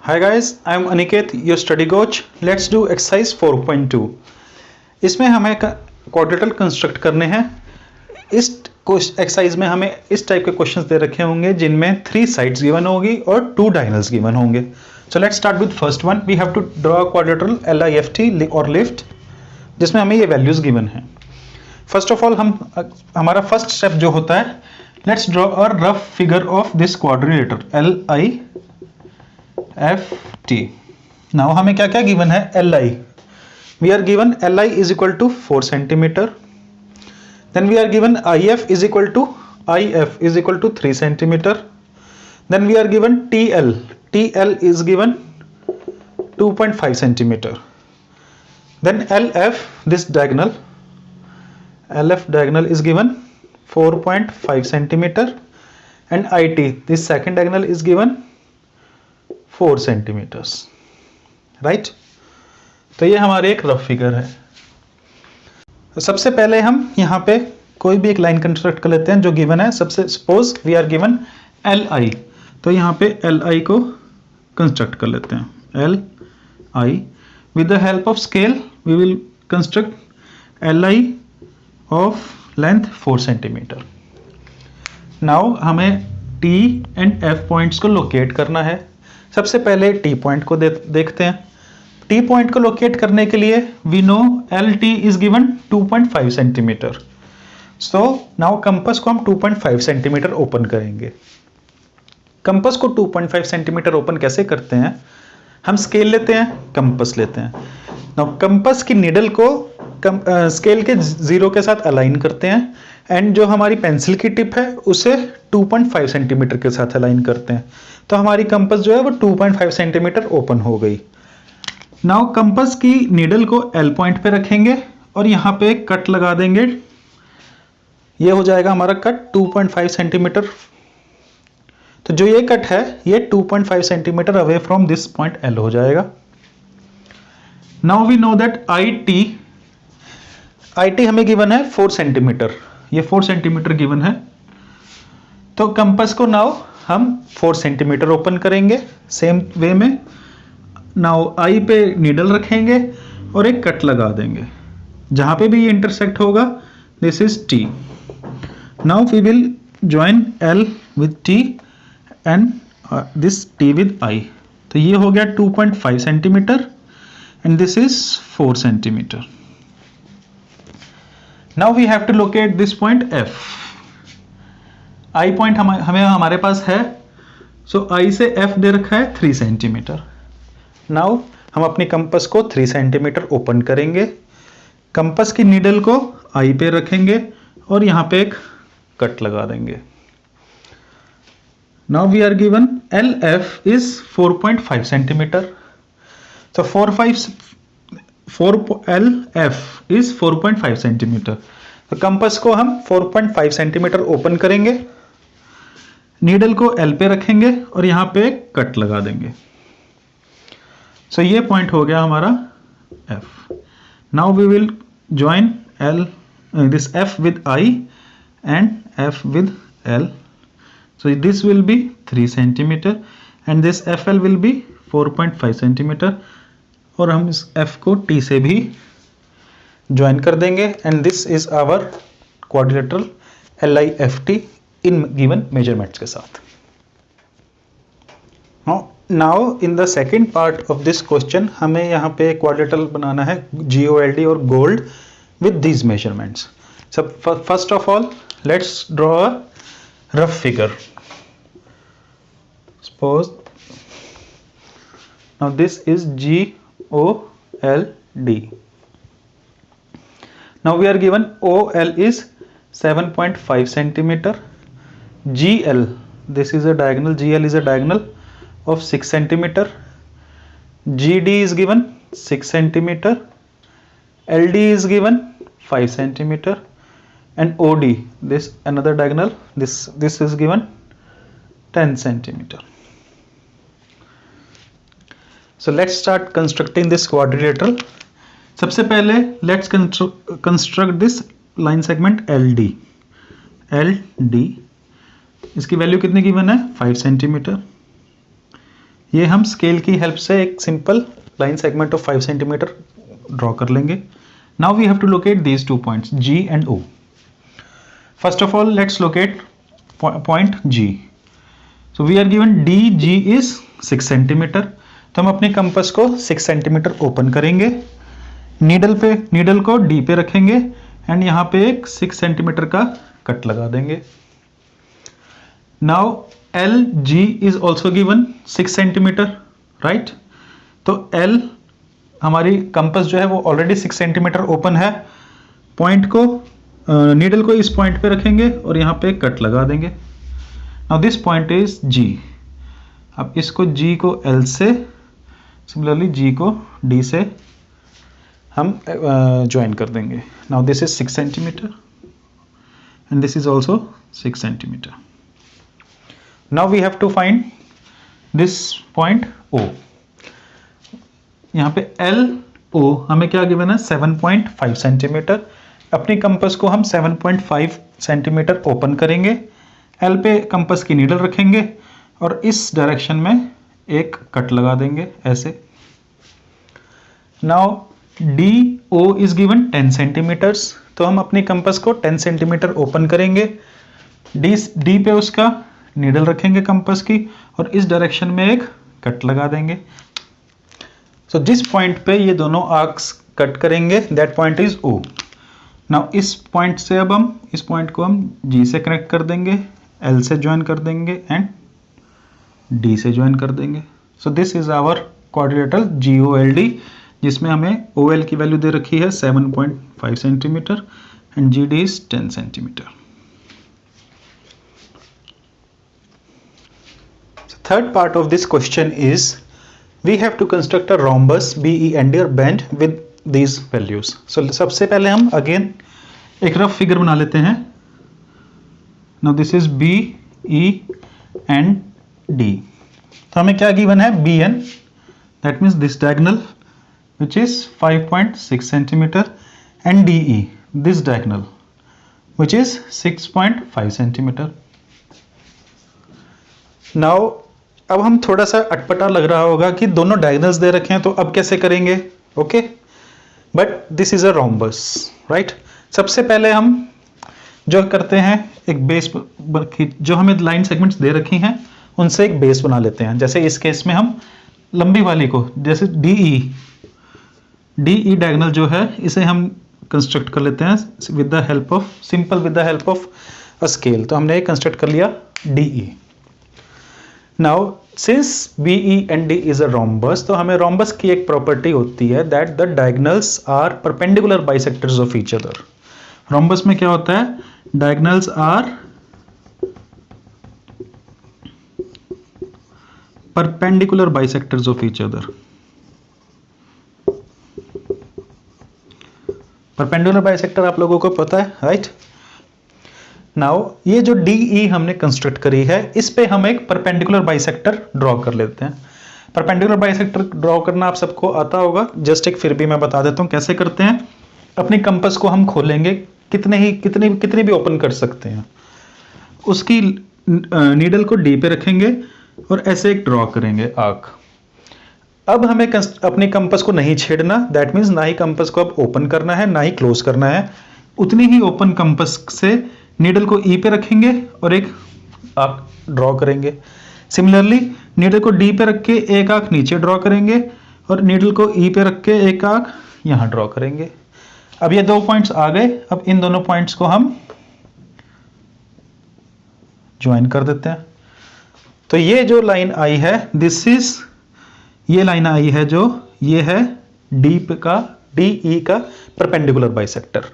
Hi guys, I am Aniket, your study coach. Let's do exercise 4.2. इसमें हमें quadrilateral construct करने हैं। इस एक्सरसाइज में हमें इस टाइप के क्वेश्चंस दे रखे होंगे जिनमें 3 साइड्स गिवन होगी और 2 डायगोनल्स गिवन होंगे। So let's start with first one. We have to draw quadrilateral LIFT और लिफ्ट जिसमें हमें ये वैल्यूज गिवन है। फर्स्ट ऑफ ऑल हमारा फर्स्ट स्टेप जो होता है, let's draw a rough figure of this quadrilateral LIFT। Now हमें क्या क्या गिवन है? LI, we are given LI is equal to 4 centimeter. Then we are given IF is equal to 3 centimeter. Then we are given TL is given 2.5 centimeter. Then LF, this diagonal, LF diagonal is given 4.5 centimeter, and IT, this second diagonal is given 4 centimeters, right? तो ये हमारे एक rough figure है। तो सबसे पहले हम यहाँ पे कोई भी एक लाइन कंस्ट्रक्ट कर लेते हैं जो गिवन है। सबसे suppose we are given LI, तो यहाँ पे LI को कंस्ट्रक्ट कर लेते हैं। LI with the help of scale we will construct LI of length 4 centimetre. Now हमें T एंड F पॉइंट्स को लोकेट करना है। सबसे पहले T पॉइंट को देखते हैं। T पॉइंट को लोकेट करने के लिए we know LT is given 2.5 centimetre. So now compass को हम 2.5 सेंटीमीटर ओपन करेंगे। कंपास को 2.5 सेंटीमीटर ओपन कैसे करते हैं? हम स्केल लेते हैं, कंपास लेते हैं। नाउ कंपास की नीडल को स्केल के 0 के साथ अलाइन करते हैं, एंड जो हमारी पेंसिल की टिप है उसे 2.5 सेंटीमीटर के साथ अलाइन करते हैं। तो हमारी कंपास जो है वो 2.5 सेंटीमीटर ओपन हो गई। नाउ कंपास की नीडल को L पॉइंट पे रखेंगे और यहाँ पे कट लगा देंगे। ये हो जाएगा हमारा कट 2.5 सेंटीमीटर। तो जो ये कट है ये 2.5 centimetre away from this point L हो जाएगा। Now we know that IT हमें गिवन है 4 सेंटीमीटर। ये 4 सेंटीमीटर गिवन है। तो कंपास को नाउ हम 4 सेंटीमीटर ओपन करेंगे सेम वे में। नाउ I पे नीडल रखेंगे और एक कट लगा देंगे। जहां पे भी ये इंटरसेक्ट होगा this is T। Now we will join L with T and this T with I। तो ये हो गया 2.5 centimetre and this is 4 centimetre. Now we have to locate this point F। I point हमें हमारे पास है। सो I से F दे रखा है 3 सेंटीमीटर। नाउ हम अपनी कंपास को 3 सेंटीमीटर ओपन करेंगे। कंपास की नीडल को I पे रखेंगे और यहाँ पे एक कट लगा देंगे। Now we are given LF is 4.5 centimetre. तो LF इज 4.5 सेंटीमीटर। तो कंपास को हम 4.5 सेंटीमीटर ओपन करेंगे, नीडल को L पे रखेंगे और यहाँ पे एक कट लगा देंगे। सो ये पॉइंट हो गया हमारा F। Now we will join this F with I and F with L। So this will be 3 centimetre and this FL will be 4.5 centimetre. और हम इस F को T से भी ज्वाइन कर देंगे and this is our quadrilateral LIFT in given measurements के साथ। Now in the second part of this question हमें यहाँ पे क्वाड्रिलेटरल बनाना है GOLD और गोल्ड विद दीज मेजरमेंट्स। सब first of all let's draw a rough figure. Suppose now this is GOLD। Now we are given OL is 7.5 centimeter. GL, this is a diagonal, GL is a diagonal of 6 centimeter. GD is given 6 centimeter. LD is given 5 centimeter. And OD, this another diagonal, this is given 10 centimeter. So let's start constructing this quadrilateral. सबसे पहले let's construct this line segment LD। इसकी value कितनी given है? 5 centimetre. ये हम scale की help से एक simple line segment of 5 centimetre draw कर लेंगे. Now we have to locate these 2 points G and O. First of all let's locate point G. So we are given DG is 6 centimetre. तो हम अपने compass को 6 centimetre open करेंगे, needle को D पे रखेंगे एंड यहाँ पे एक 6 सेंटीमीटर का कट लगा देंगे. Now LG is also given 6 centimetre, right. तो L हमारी कंपास जो है वो ऑलरेडी 6 सेंटीमीटर ओपन है. पॉइंट को नीडल को इस पॉइंट पे रखेंगे और यहाँ पे कट लगा देंगे. Now this point is G. अब इसको G को L से, सिमिलरली G को D से हम ज्वाइन कर देंगे. Now this is 6 centimetre and this is also 6 centimetre. Now we have to find this point O. यहाँ पे LO हमें क्या गिवन है 7.5 सेंटीमीटर. अपनी कंपास को हम 7.5 सेंटीमीटर ओपन करेंगे, L पे कंपास की नीडल रखेंगे और इस डायरेक्शन में एक कट लगा देंगे ऐसे. Now DO is given 10 centimetres. तो हम अपनी कंपास को 10 सेंटीमीटर ओपन करेंगे, D पे उसका नीडल रखेंगे कंपास की और इस डायरेक्शन में एक कट लगा देंगे. सो जिस पॉइंट पे ये दोनों आर्क्स कट करेंगे that point is O. Now इस पॉइंट से अब हम इस पॉइंट को हम G से कनेक्ट कर देंगे, L से ज्वाइन कर देंगे एंड D से ज्वाइन कर देंगे. So this is our quadrilateral GOLD, जिसमें हमें OL की वैल्यू दे रखी है 7.5 centimetre and GD is 10 centimetre. Third part of this question is we have to construct a rhombus BEND or bend with these values. So सबसे पहले हम again एक rough figure बना लेते हैं. Now this is B, E and D. तो हमें क्या गिवन है BN, that means this diagonal which is 5.6 centimeter and DE, this diagonal which is 6.5 centimeter. Now अब हम थोड़ा सा अटपटा लग रहा होगा कि दोनों डायगोनल्स दे रखे हैं तो अब कैसे करेंगे. Okay, but this is a rhombus, right. सबसे पहले हम जो करते हैं एक बेस, जो हमें लाइन सेगमेंट्स दे रखी हैं उनसे एक बेस बना लेते हैं. जैसे इस केस में हम लंबी वाली को, जैसे DE डायगोनल जो है इसे हम कंस्ट्रक्ट कर लेते हैं with the help of a scale. तो हमने कंस्ट्रक्ट कर लिया DE. Now since BE and D is a rhombus, तो हमें rhombus की एक प्रॉपर्टी होती है that the diagonals are perpendicular bisectors of each other. Rhombus में क्या होता है, diagonals are perpendicular bisectors of each other. Perpendicular bisector आप लोगों को पता है, right? नाउ ये जो DE हमने कंस्ट्रक्ट करी है इस पे हम एक परपेंडिकुलर बाइसेक्टर ड्रॉ कर लेते हैं. परपेंडिकुलर बाइसेक्टर ड्रॉ करना आप सबको आता होगा, जस्ट एक फिर भी मैं बता देता हूँ कैसे करते हैं. अपनी कंपास को हम खोलेंगे, कितनी भी ओपन कर सकते हैं. उसकी नीडल को D पे रखेंगे और ऐसे एक ड्रॉ करेंगे आर्क. अब हमें अपनी कंपास को नहीं छेड़ना, दैट मीन्स ना ही कंपास को अब ओपन करना है ना ही क्लोज करना है. उतनी ही ओपन कंपास से नीडल को E पे रखेंगे और एक आर्क ड्रॉ करेंगे. सिमिलरली नीडल को D पे रख के एक आर्क नीचे ड्रॉ करेंगे और नीडल को E पे रख के एक आर्क यहाँ ड्रॉ करेंगे. अब ये दो पॉइंट्स आ गए. अब इन दोनों पॉइंट्स को हम ज्वाइन कर देते हैं. तो ये जो लाइन आई है ये लाइन आई है जो ये है DE का परपेंडिकुलर बाइसेक्टर.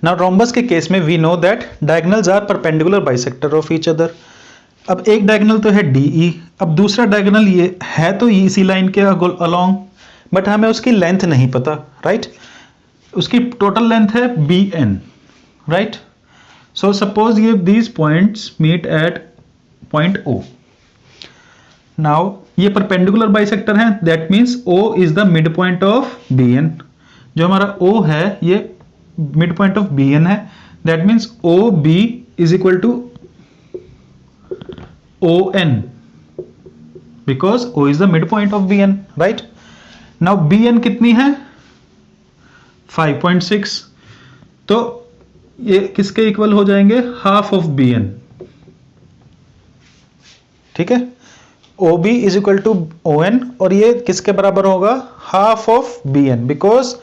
नाउ रोम्बस के केस में we know that diagonals are perpendicular bisector of each other. अब एक डायगोनल तो है DE, अब दूसरा डायगोनल ये है तो इसी लाइन के अलोंग, बट हमें उसकी लेंथ नहीं पता, राइट. उसकी टोटल लेंथ है BN, राइट. सो सपोज ये these points meet at point O. Now ये परपेंडिकुलर बाइसेक्टर है, that means O is the mid point of BN. जो हमारा O है ये मिड पॉइंट ऑफ BN है, that means OB is equal to ON. Because O is the mid point of BN, right. Now BN कितनी है 5.6, तो ये किसके इक्वल हो जाएंगे, हाफ ऑफ BN, ठीक है। OB is equal to ON और ये किसके बराबर होगा, half of BN, because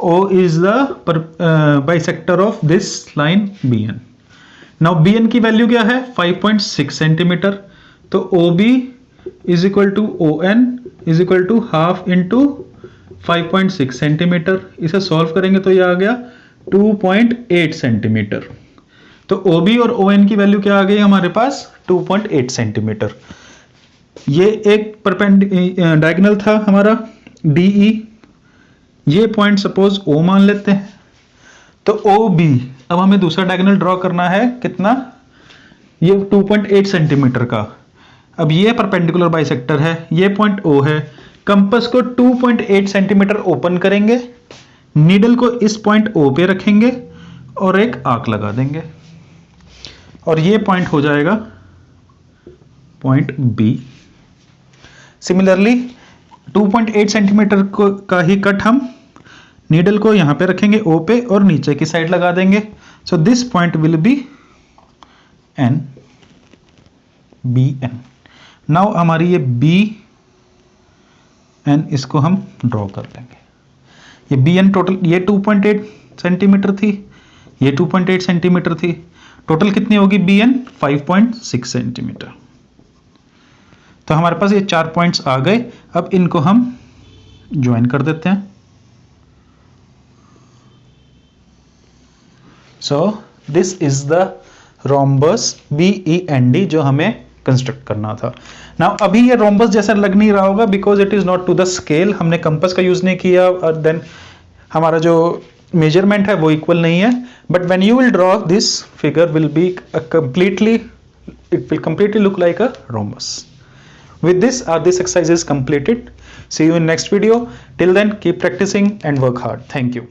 O is the bisector of this line BN। Now BN की वैल्यू क्या है 5.6 सेंटीमीटर, तो OB is equal to ON is equal to half into 5.6 centimetre. इसे सॉल्व करेंगे तो ये आ गया 2.8 सेंटीमीटर। तो OB और ON की वैल्यू क्या आ गई हमारे पास 2.8 सेंटीमीटर। ये एक डायगोनल था हमारा DE, ये पॉइंट सपोज O मान लेते हैं, तो OB, अब हमें दूसरा डायगोनल ड्रॉ करना है कितना, ये 2.8 सेंटीमीटर का। अब ये परपेंडिकुलर बाइसेक्टर है, ये पॉइंट O है, कंपास को 2.8 सेंटीमीटर ओपन करेंगे, नीडल को इस पॉइंट O पे रखेंगे और एक आर्क लगा देंगे और ये पॉइंट हो जाएगा पॉइंट B। सिमिलरली 2.8 सेंटीमीटर का ही कट हम नीडल को यहां पे रखेंगे O पे और नीचे की साइड लगा देंगे। So this point will be N, BN। Now हमारी ये BN, इसको हम ड्रॉ कर लेंगे। ये BN टोटल, ये 2.8 सेंटीमीटर थी, ये 2.8 सेंटीमीटर थी, टोटल कितनी होगी BN 5.6 सेंटीमीटर। तो हमारे पास ये 4 पॉइंट्स आ गए। अब इनको हम ज्वाइन कर देते हैं। सो this is the rhombus BEND जो हमें कंस्ट्रक्ट करना था। नाउ अभी ये रोम्बस जैसा लग नहीं रहा होगा because it is not to the scale, हमने कंपास का यूज नहीं किया और देन हमारा जो मेजरमेंट है वो इक्वल नहीं है। But when you will draw this figure will be completely, it will completely look like a rhombus. With this, this exercise is completed. See you in next video. Till then, keep practicing and work hard. Thank you.